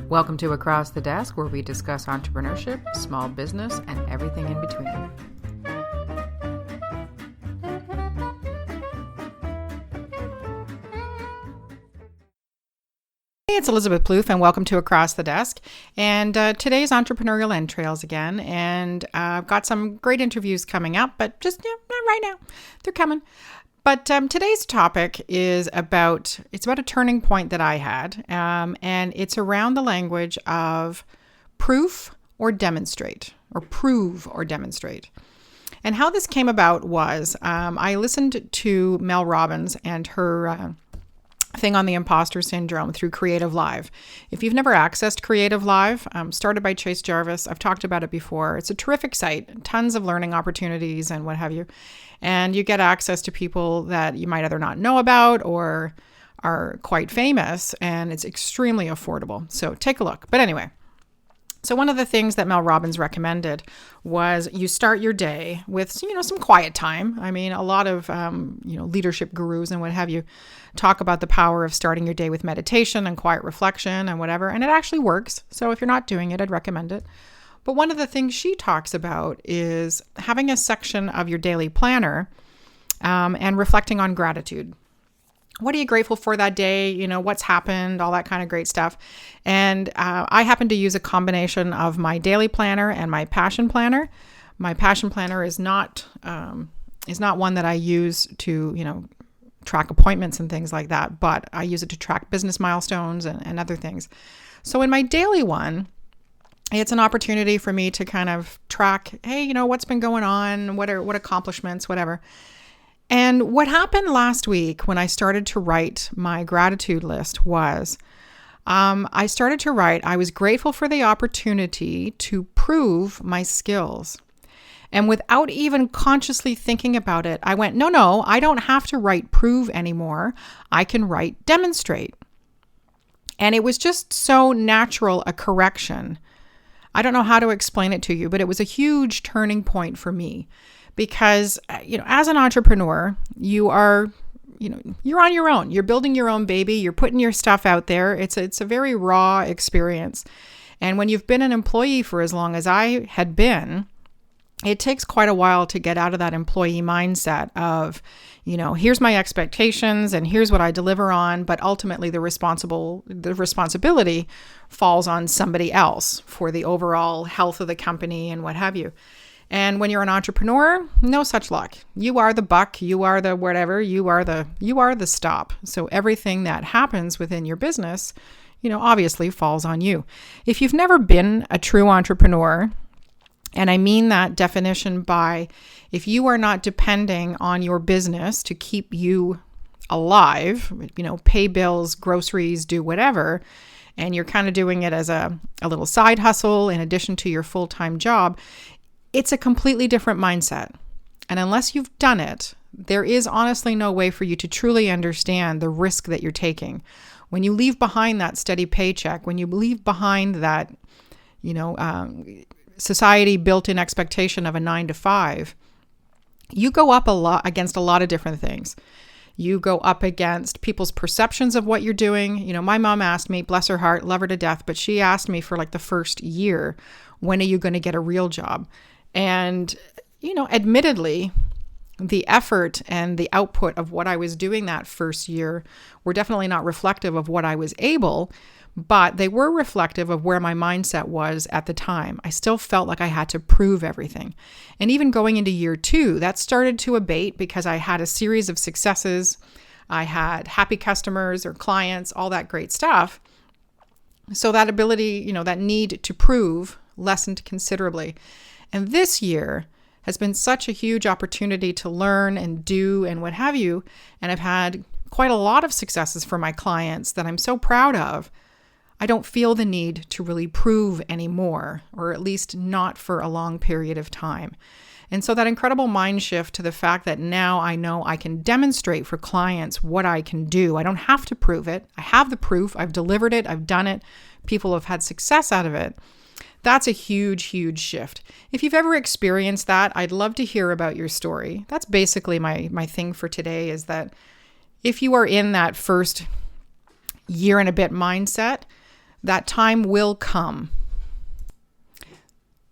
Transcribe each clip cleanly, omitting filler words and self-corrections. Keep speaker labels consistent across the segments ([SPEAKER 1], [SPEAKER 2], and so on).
[SPEAKER 1] Welcome to Across the Desk, where we discuss entrepreneurship, small business, and everything in between. Hey, it's Elizabeth Plouffe, and welcome to Across the Desk. And today's entrepreneurial entrails again, and I've got some great interviews coming up, but just not right now. They're coming. But today's topic is about a turning point that I had, and it's around the language of proof or demonstrate, or prove or demonstrate. And how this came about was I listened to Mel Robbins and her thing on the imposter syndrome through Creative Live. If you've never accessed Creative Live, started by Chase Jarvis, I've talked about it before. It's a terrific site, tons of learning opportunities and what have you. And you get access to people that you might either not know about or are quite famous, and it's extremely affordable. So take a look. But anyway, so one of the things that Mel Robbins recommended was you start your day with, some quiet time. I mean, a lot of, leadership gurus and what have you talk about the power of starting your day with meditation and quiet reflection and whatever. And it actually works. So if you're not doing it, I'd recommend it. But one of the things she talks about is having a section of your daily planner and reflecting on gratitude. What are you grateful for that day? What's happened, all that kind of great stuff. And I happen to use a combination of my daily planner and my passion planner. My passion planner is not one that I use to, track appointments and things like that, but I use it to track business milestones and other things. So in my daily one, it's an opportunity for me to kind of track, hey, what's been going on? What accomplishments, whatever. And what happened last week when I started to write my gratitude list was I started to write, I was grateful for the opportunity to prove my skills. And without even consciously thinking about it, I went, no, I don't have to write prove anymore. I can write demonstrate. And it was just so natural a correction. I don't know how to explain it to you, but it was a huge turning point for me. Because, as an entrepreneur, you're on your own. You're building your own baby. You're putting your stuff out there. It's a very raw experience. And when you've been an employee for as long as I had been, it takes quite a while to get out of that employee mindset of, here's my expectations and here's what I deliver on. But ultimately, the responsibility falls on somebody else for the overall health of the company and what have you. And when you're an entrepreneur, no such luck. You are the buck, you are the whatever, you are the stop. So everything that happens within your business, obviously falls on you. If you've never been a true entrepreneur, and I mean that definition by if you are not depending on your business to keep you alive, pay bills, groceries, do whatever, and you're kind of doing it as a little side hustle in addition to your full-time job, it's a completely different mindset. And unless you've done it, there is honestly no way for you to truly understand the risk that you're taking. When you leave behind that steady paycheck, when you leave behind that, society built-in expectation of a 9-to-5, you go up against a lot of different things. You go up against people's perceptions of what you're doing. My mom asked me, bless her heart, love her to death, but she asked me for like the first year, when are you going to get a real job? And, admittedly, the effort and the output of what I was doing that first year were definitely not reflective of what I was able, but they were reflective of where my mindset was at the time. I still felt like I had to prove everything. And even going into year 2, that started to abate because I had a series of successes. I had happy customers or clients, all that great stuff. So that ability, that need to prove lessened considerably. And this year has been such a huge opportunity to learn and do and what have you. And I've had quite a lot of successes for my clients that I'm so proud of. I don't feel the need to really prove anymore, or at least not for a long period of time. And so that incredible mind shift to the fact that now I know I can demonstrate for clients what I can do. I don't have to prove it. I have the proof. I've delivered it. I've done it. People have had success out of it. That's a huge, huge shift. If you've ever experienced that, I'd love to hear about your story. That's basically my thing for today, is that if you are in that first year and a bit mindset, that time will come.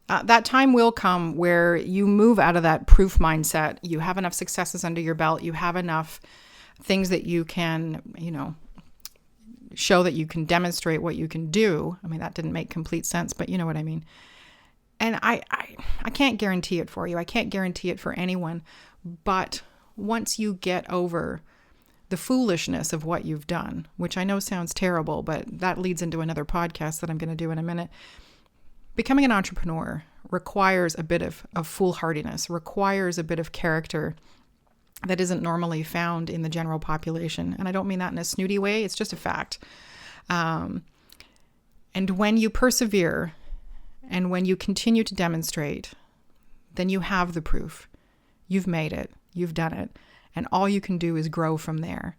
[SPEAKER 1] That time will come where you move out of that proof mindset. You have enough successes under your belt. You have enough things that you can, show that you can demonstrate what you can do. I mean, that didn't make complete sense, but you know what I mean. And I can't guarantee it for you. I can't guarantee it for anyone. But once you get over the foolishness of what you've done, which I know sounds terrible, but that leads into another podcast that I'm going to do in a minute. Becoming an entrepreneur requires a bit of foolhardiness, requires a bit of character that isn't normally found in the general population. And I don't mean that in a snooty way. It's just a fact. And when you persevere and when you continue to demonstrate, then you have the proof. You've made it. You've done it. And all you can do is grow from there.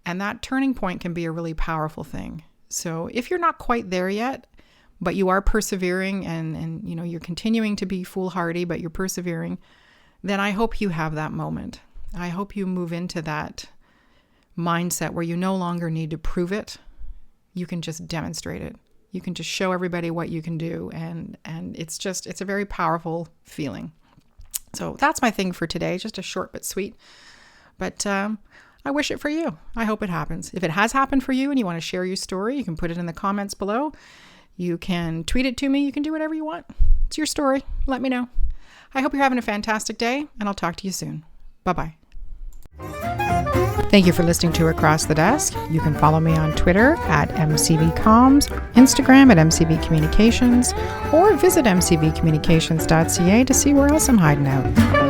[SPEAKER 1] And that turning point can be a really powerful thing. So if you're not quite there yet, but you are persevering and you're continuing to be foolhardy, but you're persevering, then I hope you have that moment. I hope you move into that mindset where you no longer need to prove it. You can just demonstrate it. You can just show everybody what you can do. And it's a very powerful feeling. So that's my thing for today. Just a short but sweet. But I wish it for you. I hope it happens. If it has happened for you and you want to share your story, you can put it in the comments below. You can tweet it to me. You can do whatever you want. It's your story. Let me know. I hope you're having a fantastic day, and I'll talk to you soon. Bye-bye. Thank you for listening to Across the Desk. You can follow me on Twitter at MCBComms, Instagram at MCBCommunications, or visit mcbcommunications.ca to see where else I'm hiding out.